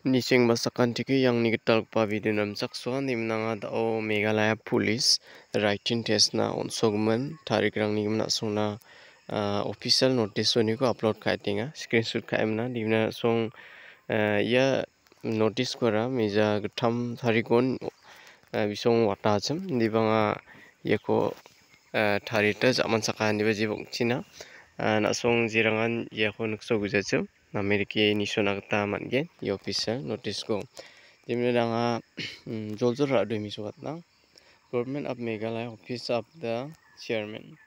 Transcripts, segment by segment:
Nising masakan tiki yang nigital pa video nam saksuan nimnanga dao Meghalaya Police writing test na onsogmen tarik rang nimna songna official notice ni ko upload kai tinga screenshot kai mna dimna song ya notice kora meja gtham tarikon bisong wata acham dibanga yako tarita zaman saka niba jibong china nasong jirangan yako nukso gujacham Ameriki nisona gata mangen i official notice ko dimna danga joljor radu miswatna Government of Meghalaya Office of the Chairman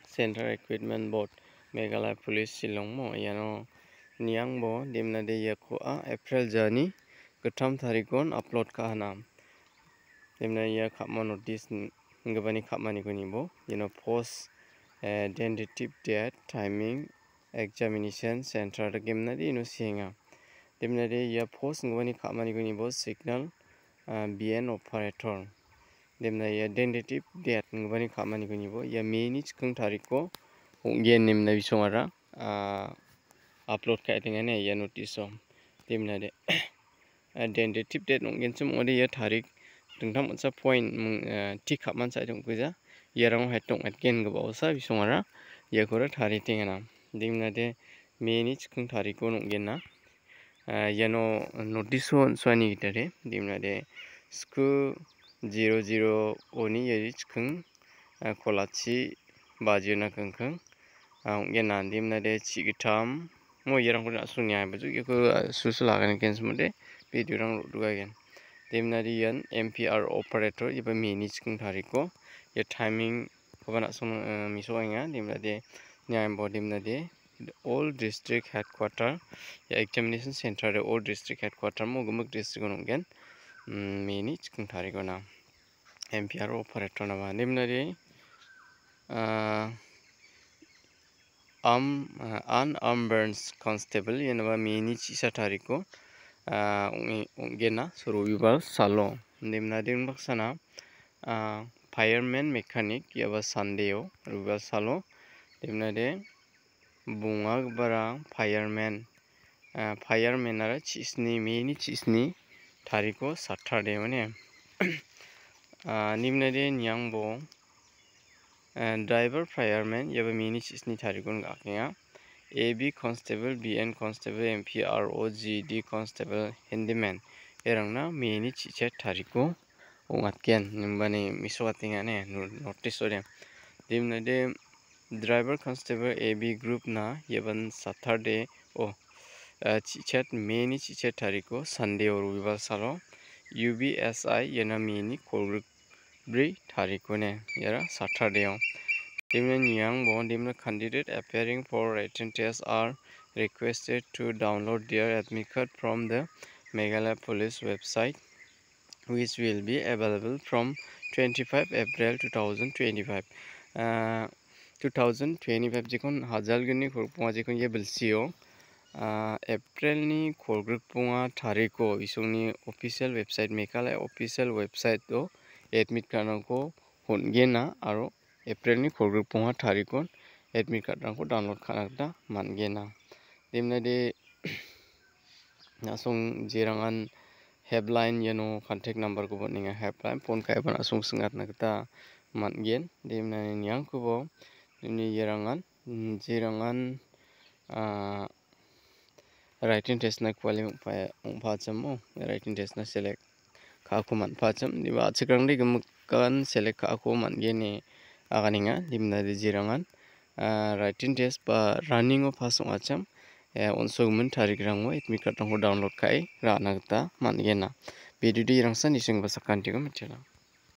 Central Equipment Board Meghalaya Police Shillong mo yano niang bo dimna de yako April jani gtham tarikon upload ka hanam dimna ya khapma notice ngabani khapmani ko nibo yano post tentative date timing examination center gemna di no singa dimna de ya post ngabani khapmani ko nibo signal BN operator dimna ya tentative date ngabani khapmani ko nibo ya meni chikung tariko onggen nimna bisongara upload ka tingane ya notice dimna de tentative date onggen chum ode ya tarik tengtam unsa point tik khapman sa jong kuja yarang hetong atgen gaba usa bisongara yakora thari tingana dimna de meni chikung tariko onggen na yano notice swani gitare dimna de sku 00 oni yari chikung kolachi bajuna kangkang onggen na dimna de chigitam mo yarang ko asung nya baju yako susulagan ken smude video rang ruga gen dimna de yan MPR operator iba meni chikung tariko ya timing kobana sung misoanga dimna de nyam bo dimna de all district headquarter ya examination center de all district headquarter mo gumuk district onggen meni chikung tariko na MPR operator na ba dimna de unarmed constable yenaba meni chisa tariko ongena rবিবার salo dimna din baksana fireman mechanic yaba Sunday rবিবার salo dimna de bunga bara fireman ara chisni meni chisni tariko Saturday mane dimna de nyangbo driver fireman yaba meni chisni tarikon gaknya AB constable BN constable MPRO GD constable handyman erangna meni chichet tariko ongatken nimbani miswatinga ne notice ore dimna de driver constable AB group na yaban Saturday chichet meni chichet tariko Sunday rবিবার salo UBSI yana meni kolgrik bri tariko ne yara Saturday dimna nyang bo dimna candidate appearing for written tests are requested to download their admit card from the Meghalaya Police website which will be available from 25 April 2025 2025 jikon hajalgni khurpunga jikon ye belsio April ni khurgrukpunga tariko isungni official website Meghalaya official website do admit card ko hongena aro April ni khurgrukpunga tarikon admit card ko download khanakta mangena dimna de nasong jirangan helpline yano contact number ko ninga helpline phone kai bana sung singat nakta mangen dimna nyang ko bo ni jirangan writing test na kwali pa chamo writing test na select ka ko man pa cham diba chikrang de gumkan select ka ko man ge ne aganinga dimna de jirangan writing test ba running of pasong acham onsogmen tarik rangmo admit card ko download kai rana gta mangena video di rangsan ising basakan tigo mitela